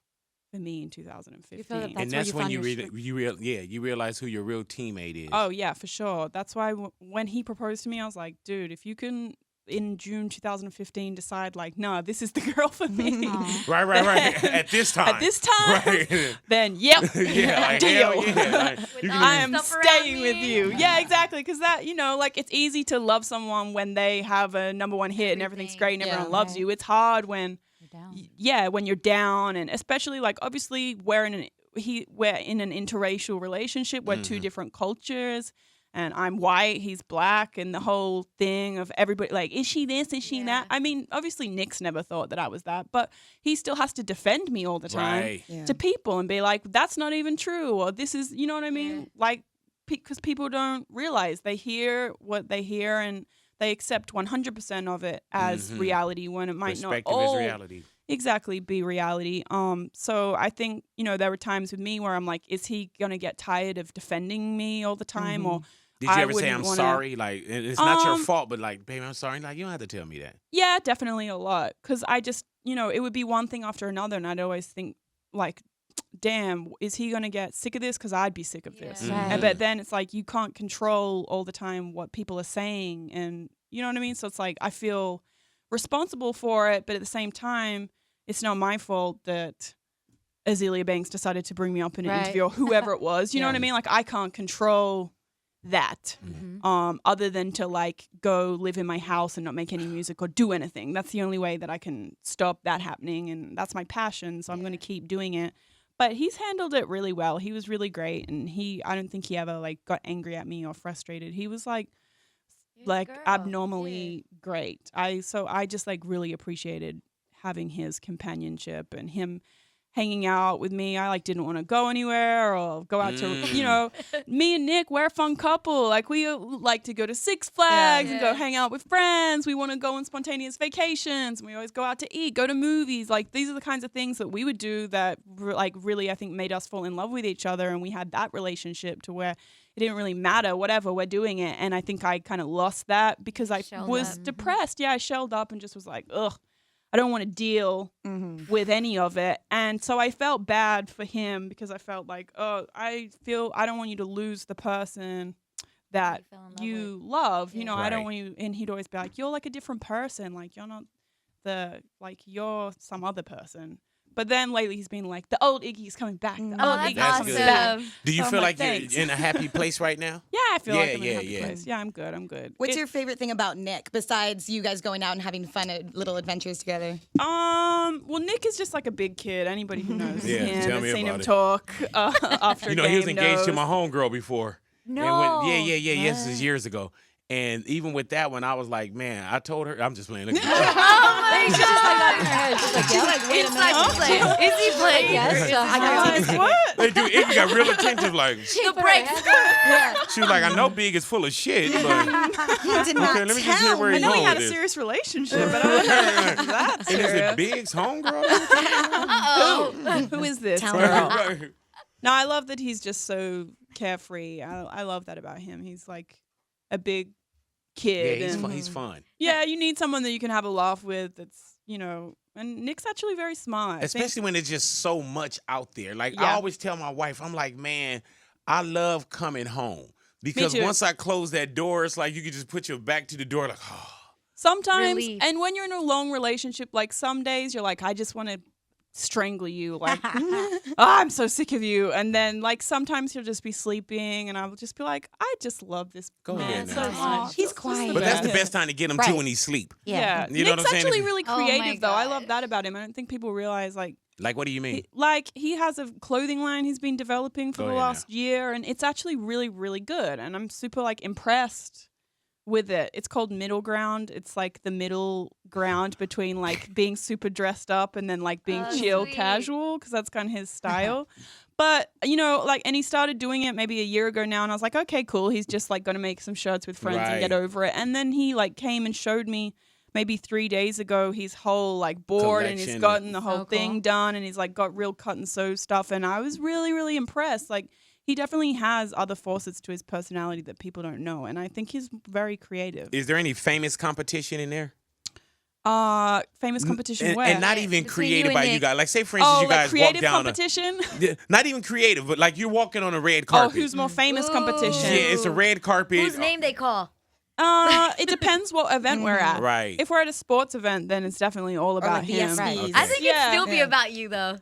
for me in 2015. You feel that And where that's you when found you your you realize who your real teammate is. Oh yeah, for sure. That's why when he proposed to me, I was like, dude, if you can in June 2015 decide like, no, this is the girl for me. Right. At this time. At this time, Right. then yep, Yeah, like, deal. hell yeah. Like, With you all can I the am stuff around staying with me. you. Yeah, exactly. Because that, like it's easy to love someone when they have a #1 hit and everything's Everything. great and everyone Yeah. loves you. It's hard when, You're down. when you're down, and especially like obviously we're in an interracial relationship. We're two different cultures. And I'm white, he's black, and the whole thing of everybody like, is she this? Is she Yeah. that? I mean, obviously Nick's never thought that I was that, but he still has to defend me all the time Right. Yeah. to people and be like, that's not even true, or this is, you know what I mean? Yeah. Like, because people don't realize they hear what they hear and they accept 100% of it as reality when it might not Perspective is reality. exactly be reality. So I think, there were times with me where I'm like, is he gonna get tired of defending me all the time? Or Did you I ever say wouldn't I'm wanna- sorry? Like it's not your fault, but like, baby, I'm sorry. Like you don't have to tell me that. Yeah, definitely a lot. Because I just, it would be one thing after another, and I'd always think like, damn, is he gonna get sick of this? Because I'd be sick of this. Yeah. Right. And, but then it's like you can't control all the time what people are saying, and you know what I mean. So it's like I feel responsible for it, but at the same time, it's not my fault that Azalea Banks decided to bring me up in an Right. interview, or whoever it was. You know Yeah. what I mean? Like I can't control that. Other than to like go live in my house and not make any music or do anything. That's the only way that I can stop that happening, and that's my passion, so I'm going to keep doing it. But he's handled it really well. He was really great, and I don't think he ever like got angry at me or frustrated. He was like Girl. abnormally great. I just like really appreciated having his companionship and him hanging out with me. I like didn't want to go anywhere or go out to, you know, me and Nick, we're a fun couple. Like we like to go to Six Flags and go hang out with friends. We want to go on spontaneous vacations. And we always go out to eat, go to movies. Like these are the kinds of things that we would do that like really, I think, made us fall in love with each other. And we had that relationship to where it didn't really matter, whatever, we're doing it. And I think I kind of lost that because I was depressed. Yeah, I shelled up and just was like, ugh, I don't want to deal with any of it. And so I felt bad for him because I felt like, oh, I don't want you to lose the person that you love. You know, I don't want you. And he'd always be like, you're like a different person. Like, you're not you're some other person. But then lately he's been like, the old Iggy's coming back. The old Iggy's coming back. Do you So feel I'm like thanks. you're in a happy place right now? Yeah, I feel like I'm in a happy place. Yeah, I'm good. I'm good. What's your favorite thing about Nick besides you guys going out and having fun at little adventures together? Well, Nick is just like a big kid. Anybody who knows him tell has me seen about him it. talk after You know, game he was engaged to knows. my homegirl before. No. Yes, this is years ago. And even with that one, I was like, man, I told her, I'm just playing. Look at you. She's just like that in her head. She's like, yeah, like, wait a minute. Is he playing? Yes, Or I got Like, what? They do. Iggy got real attentive. Like, the brakes. she was like, I know Big is full of shit, but He did not okay, let me just hear where I he's know he going had with a this. serious relationship, but I don't know if that's And is it serious. Big's homegirl? Who is this Tell girl? her. No, I love that he's just so carefree. I love that about him. He's like a big kid. Yeah, and he's fun. yeah, you need someone that you can have a laugh with that's, you know, and Nick's actually very smart. I think- Especially when there's just so much out there. Like, I Yeah. always tell my wife, I'm like, man, I love coming home. Because too. once I close that door, it's like you can just put your back to the door like, oh. Sometimes, Relief. and when you're in a long relationship, like some days you're like, I just want to strangle you. Like, oh, I'm so sick of you. And then, like, sometimes he'll just be sleeping, and I'll just be like, I just love this Go man ahead so now. much. He's quiet. But that's the Yeah. best time to get him Right. too when he's asleep. Yeah, You know what Nick's I'm saying? actually If- really Oh my creative, though. I love God. that about him. I don't think people realize, like, Like, what do you mean? he has a clothing line he's been developing for Go the ahead last year, and it's actually really, really good. And I'm super like impressed with it. It's called Middle Ground. It's like the middle ground between like being super dressed up and then like being Oh, chill sweet. casual, because that's kind of his style. But, you know, like, and he started doing it maybe a year ago now, and I was like, okay, cool. He's just like going to make some shirts with friends and get Right. over it. And then he like came and showed me maybe 3 days ago his whole like board, and he's Collection. gotten the whole So thing cool. done, and he's like got real cut and sew stuff, and I was really, really impressed. Like, he definitely has other facets to his personality that people don't know, and I think he's very creative. Is there any famous competition in there? Famous competition And, where? and not even Between you created and by you Nick. guys. Like, say, for instance, oh, you like guys walk creative down competition? not even creative, but like you're walking on a red Oh, carpet. who's more famous Ooh. competition? Yeah, it's a red carpet. Whose name they call? It depends what event we're at. Right. If we're at a sports event, then it's definitely all about like him. BSBs. Right. I think Yeah. it'd still be Yeah. about you though.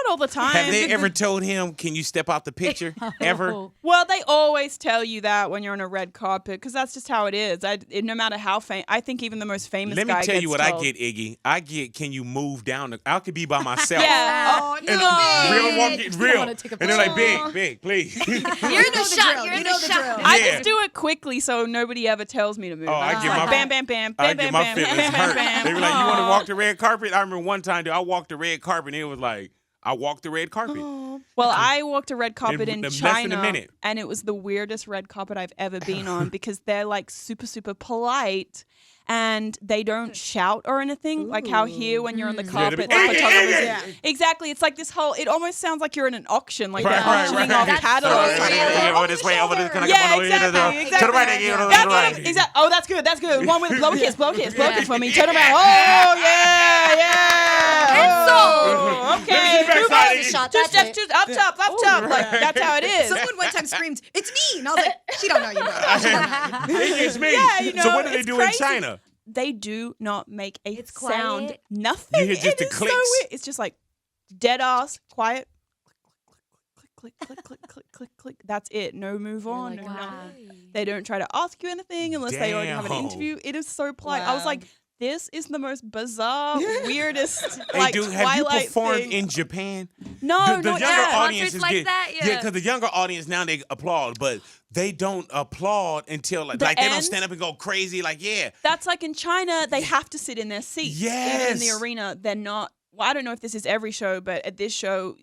Not all the time. Have they ever told him, can you step out the picture? Ever? Well, they always tell you that when you're on a red carpet, because that's just how it is. No matter how famous, I think even the most famous Let me guy tell you gets what told. I get, Iggy. I get, can you move down? I could be by myself. Yeah. Oh, And no. real walking, real. wanna take a And they're like, picture. big, please. You're in know the the shot. drill. You're You in know the the shot. drill. I Yeah. just do it quickly so nobody ever tells me to move. Oh, I I'm get just my- like, bam, bam, bam, I bam, get bam, my bam, feelings bam, bam, hurt. bam. They were like, you want to Aw. walk the red carpet? I remember one time, dude, I walked the red carpet, and it was like, I walked the red carpet. Well, I walked a red carpet in less than a China, minute. and it was the weirdest red carpet I've ever been on because they're like super, super polite, and they don't shout or anything. Like how here, when you're on the carpet, bit- the photographers- Yeah. Exactly. It's like this whole. It almost sounds like you're in an auction, like Right, they're right, auctioning right. off That's cattle. so or weird. something. Yeah, over this way, over this. Can I get Yeah, one over here to the exactly. to the right? and get to the That's right. what exactly. Oh, that's good. That's good. One with blow a kiss, blow a kiss, blow a kiss for me. Turn around. Oh yeah. Oh, okay. Let me see the backside. Move Iggy. on. Just up top, up top. Like that's how it is. Someone one time screamed, "It's me!" And I was like, "She don't know you, bro." It's me. Yeah, you So know, what do they it's do crazy. in China? They do not make a It's sound. quiet. Nothing. You hear just It the is so clicks. weird. It's just like dead ass, quiet. Click, click, click, click, click, click, click. That's it. No move on. like, no wow. nothing. They don't try to ask you anything unless they already have an Damn. interview. It is so polite. I was Wow. like, this is the most bizarre, weirdest, Hey, like dude, have you Twilight performed thing. in Japan? No, The not younger yet. audience Concerts is like get, that? Yeah. because the younger audience now they applaud, but they don't applaud until like The they don't end? stand up and go crazy. Like, yeah, That's like in China, they have to sit in their seats. Even in the Yes. arena, they're not I don't know if this is every show, but at this show,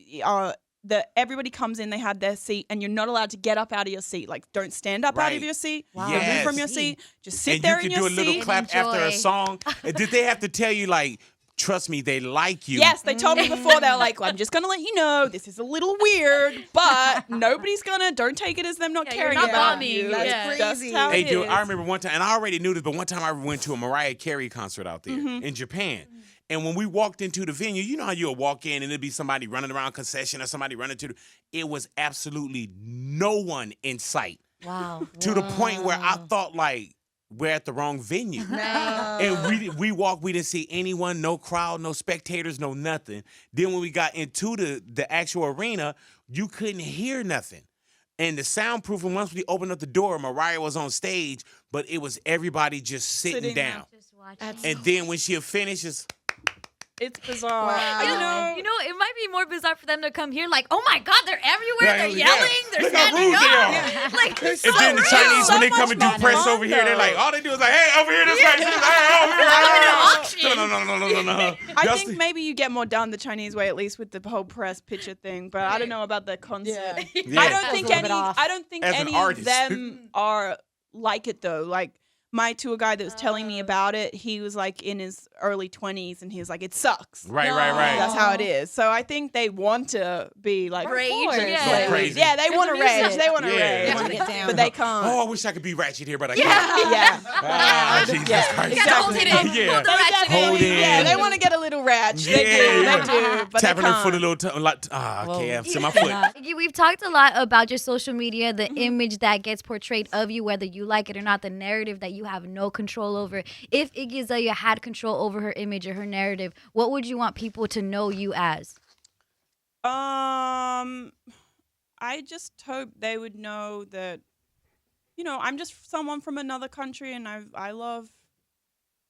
everybody comes in, they had their seat, and you're not allowed to get up out of your seat. Like, don't stand up out Right. of your seat. Wow. Don't move Yes. from your seat. Just sit And there you in can your do a little seat. clap after a Enjoy. song. And did they have to tell you, like, trust me, they like you? Yes, they told me before. They're like, well, I'm just going to let you know, this is a little weird, but nobody's don't take it as them not Yeah, you're caring not about bombing. you. That's Yeah. crazy. Just how Hey, it dude, is. I remember one time, and I already knew this, but one time I went to a Mariah Carey concert out there in Japan. And when we walked into the venue, you know how you'll walk in and there'd be somebody running around concession or somebody running to the... It was absolutely no one in sight. Wow. To the point where I thought, like, we're at the wrong venue. No. And we walked, we didn't see anyone, no crowd, no spectators, no nothing. Then when we got into the actual arena, you couldn't hear nothing. And the soundproofing, once we opened up the door, Mariah was on stage, but it was everybody just sitting Sitting down. Just watching. And then when she finishes, It's bizarre. Wow. You know, it might be more bizarre for them to come here like, oh my God, they're everywhere. They're Yeah. yelling. They're Look how standing rude up. they are. Yeah. Like, and so then the rude. Chinese, when they So come and do much press fun, over here, they're like, though. all they do is like, hey, over here, this way, this way, hey, over here. Like I'm in an hey. auction. No. I Y'all think see- maybe you get more done the Chinese way, at least with the whole press picture thing. But I don't know about the concert. Yeah. Yeah. I That was don't think a little bit off. I don't think As an any of artist. them are like it though. Like my tour guide that was telling me about it, he was like in his early 20s, and he was like, it sucks. Right. That's how it is. So I think they want to be like Rage, course. yeah. Go crazy. Yeah, they want to music. rage. They want to Yeah. rage. They wanna get down. But they can't. Oh, I wish I could be ratchet here, but I Yeah. can't. Yeah. Ah, Jesus Yeah. Christ. You gotta hold it in. Yeah. Hold the They ratchet Hold definitely- in. Yeah, they want to get a little ratchet. They do. Yeah. They do. But Tapping they her foot a can't. little time. Like, okay, Whoa. I'm to my foot. Iggy, we've talked a lot about your social media, the image that gets portrayed of you, whether you like it or not, the narrative that you have no control over. If Iggy Azalea had control over her image or her narrative, what would you want people to know you as? I just hope they would know that, I'm just someone from another country, and I love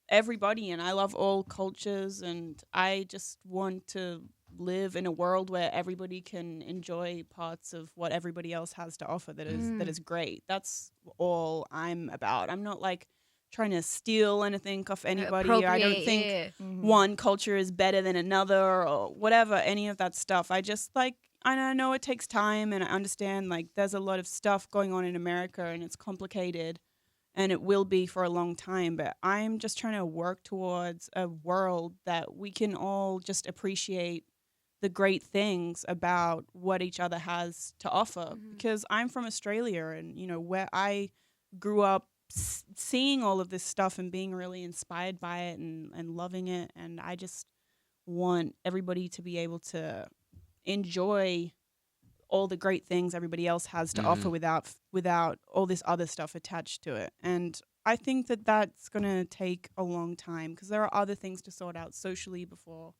everybody, and I love all cultures, and I just want to live in a world where everybody can enjoy parts of what everybody else has to offer that is great. That's all I'm about. I'm not like trying to steal anything off anybody. I don't Appropriate, think yeah. one culture is better than another or whatever, any of that stuff. I just like, I know it takes time, and I understand like there's a lot of stuff going on in America, and it's complicated, and it will be for a long time, but I'm just trying to work towards a world that we can all just appreciate the great things about what each other has to offer. Because I'm from Australia, and where I grew up seeing all of this stuff and being really inspired by it and loving it, and I just want everybody to be able to enjoy all the great things everybody else has to offer without all this other stuff attached to it. And I think that that's going to take a long time, because there are other things to sort out socially before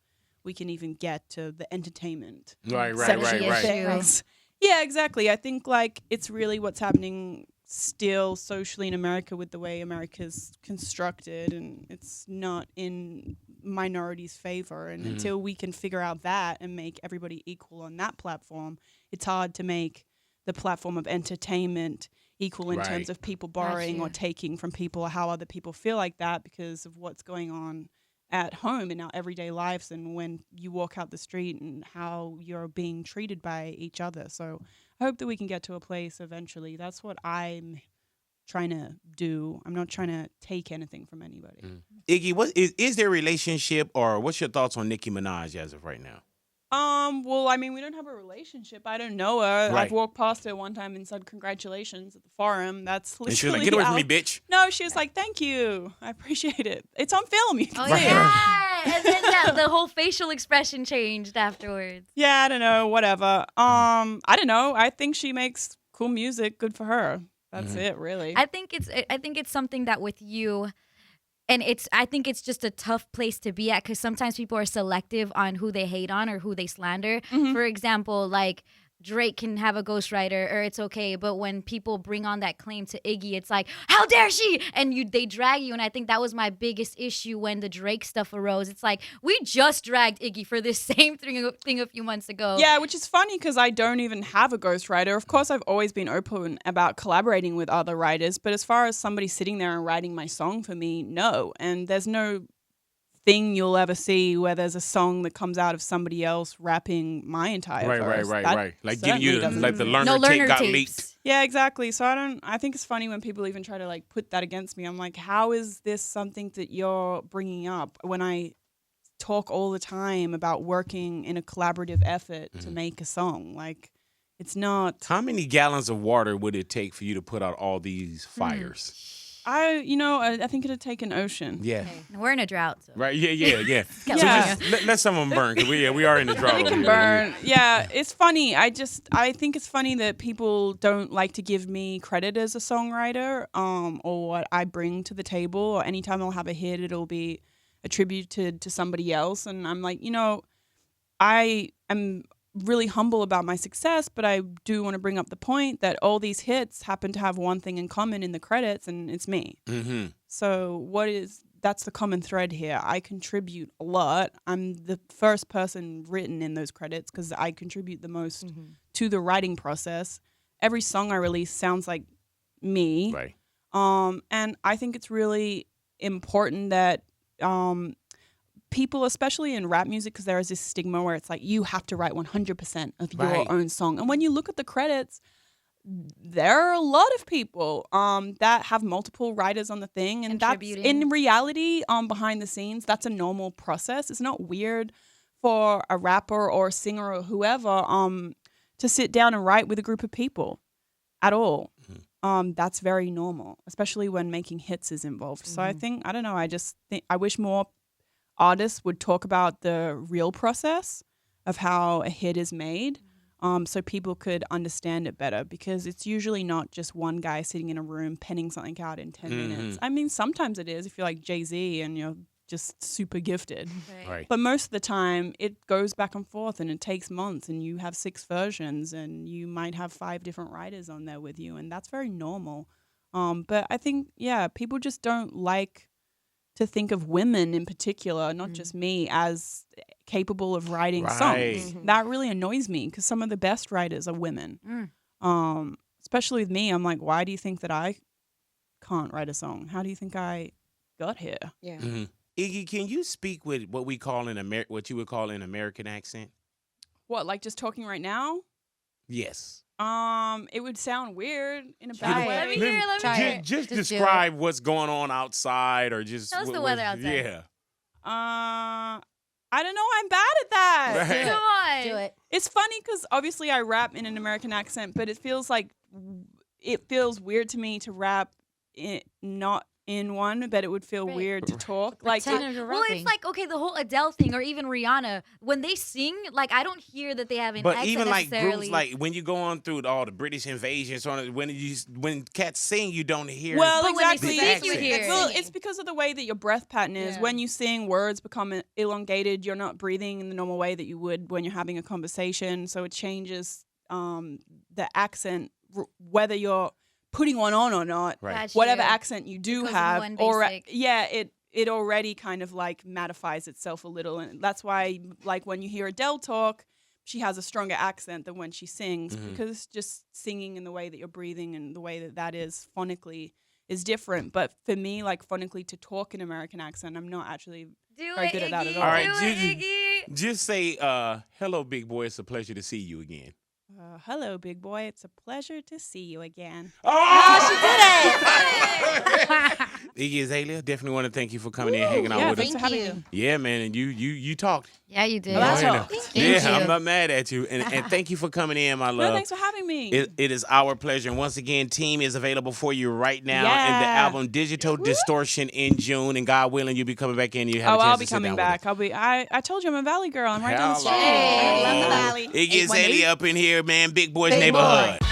we can even get to the entertainment Right. Sexy issue. things. Yeah, exactly. I think like it's really what's happening still socially in America with the way America's constructed, and it's not in minorities' favor. And until we can figure out that and make everybody equal on that platform, it's hard to make the platform of entertainment equal in Right. terms of people borrowing or Gotcha. taking from people, or how other people feel like that because of what's going on at home in our everyday lives, and when you walk out the street and how you're being treated by each other. So I hope that we can get to a place eventually. That's what I'm trying to do. I'm not trying to take anything from anybody. Iggy, what is there a relationship, or what's your thoughts on Nicki Minaj as of right now? Well, I mean, we don't have a relationship. I don't know her. Right. I've walked past her one time and said congratulations at the forum. That's literally And she was like, get away from me, how- bitch. No, she was like, thank you. I appreciate it. It's on film. You can Oh, see it. yeah. And then the whole facial expression changed afterwards. Yeah, I don't know, whatever. I don't know. I think she makes cool music. Good for her. That's it, really. I think it's something that with you, and I think it's just a tough place to be at, because sometimes people are selective on who they hate on or who they slander. For example, like Drake can have a ghostwriter or it's okay, but when people bring on that claim to Iggy, it's like, how dare she? And they drag you. And I think that was my biggest issue when the Drake stuff arose. It's like, we just dragged Iggy for this same thing a few months ago. Yeah, which is funny because I don't even have a ghostwriter. Of course, I've always been open about collaborating with other writers, but as far as somebody sitting there and writing my song for me, no. And there's no thing you'll ever see where there's a song that comes out of somebody else rapping my entire verse. That Right. Like giving certainly you doesn't like the exist. learner tape learner got tapes. leaked. Yeah, exactly. So I think it's funny when people even try to like put that against me. I'm like, how is this something that you're bringing up when I talk all the time about working in a collaborative effort to make a song? Like, it's not. How many gallons of water would it take for you to put out all these fires? I think it'd take an ocean. Yeah. We're in a drought. So. Right. Yeah. So Yeah. just let some of them burn. 'Cause we are in the drought. It over can here. burn. Yeah, it's funny. I think it's funny that people don't like to give me credit as a songwriter, or what I bring to the table. Or anytime I'll have a hit, it'll be attributed to somebody else. And I'm like, I am really humble about my success, but I do want to bring up the point that all these hits happen to have one thing in common in the credits, and it's me. Mm-hmm. So that's the common thread here. I contribute a lot. I'm the first person written in those credits because I contribute the most to the writing process. Every song I release sounds like me. Right. And I think it's really important that people, especially in rap music, because there is this stigma where it's like you have to write 100% of your Right. own song. And when you look at the credits, there are a lot of people that have multiple writers on the thing, and that's Contributing. in reality behind the scenes. That's a normal process. It's not weird for a rapper or a singer or whoever to sit down and write with a group of people at all. That's very normal, especially when making hits is involved. So I don't know. I just think I wish more artists would talk about the real process of how a hit is made, so people could understand it better, because it's usually not just one guy sitting in a room penning something out in 10 minutes. I mean, sometimes it is if you're like Jay-Z and you're just super gifted. Right. But most of the time, it goes back and forth, and it takes months, and you have 6 versions, and you might have 5 different writers on there with you, and that's very normal. But I think, people just don't like to think of women in particular, not just me, as capable of writing songs. Right. That really annoys me, because some of the best writers are women. Especially with me, I'm like, why do you think that I can't write a song? How do you think I got here? Yeah. Mm-hmm. Iggy, can you speak with what we call what you would call an American accent? What, like just talking right now? Yes. It would sound weird in a Try bad it. way. Let me hear it, let me Ju- hear it. Just Just do describe what's going on outside, or just Tell us the weather outside. Yeah. I don't know. I'm bad at that. Right. Come on. Do it. It's funny because obviously I rap in an American accent, but it feels weird to me to rap not in one, but it would feel Right. weird to talk. Like, Pretend you're Well, rapping. it's like, okay, the whole Adele thing, or even Rihanna, when they sing, like, I don't hear that they have an But accent even like necessarily. groups, like when you go on through all the British invasion, so on, when cats sing, you don't hear. well, But when they exactly. speak, you accent. hear it. Well, it's because of the way that your breath pattern is. Yeah. When you sing, words become elongated. You're not breathing in the normal way that you would when you're having a conversation. So it changes the accent, whether you're putting one on or not. Right. Gotcha. Whatever accent you do goes in have, one or basic. it already kind of like mattifies itself a little, and that's why, like, when you hear Adele talk, she has a stronger accent than when she sings, because it's just singing and the way that you're breathing and the way that is phonically is different. But for me, like, phonically to talk an American accent, I'm not actually Do very it, good at that Iggy. at all. All right, Do it, Gigi. Iggy. Just say, "Hello, big boy. It's a pleasure to see you again." Hello, big boy. It's a pleasure to see you again. Iggy Azalea, definitely want to thank you for coming in, hanging out Yeah, with us. thanks for having you. me. Yeah, man, and you talked. Yeah, you did. Oh, that's I know. all. Thank Yeah, you. I'm not mad at you, and thank you for coming in, my No, love. thanks for having me. It is our pleasure. And once again, Team is available for you right now in the Yeah. album Digital Distortion in June. And God willing, you'll be coming back in. You have a Oh, chance I'll to be sit coming down back. with I told you I'm a Valley girl. I'm right down the street. Hello. Hey, love the us. Valley. Iggy 818. Azalea up in here, man. Big Boy's Big neighborhood. Boy.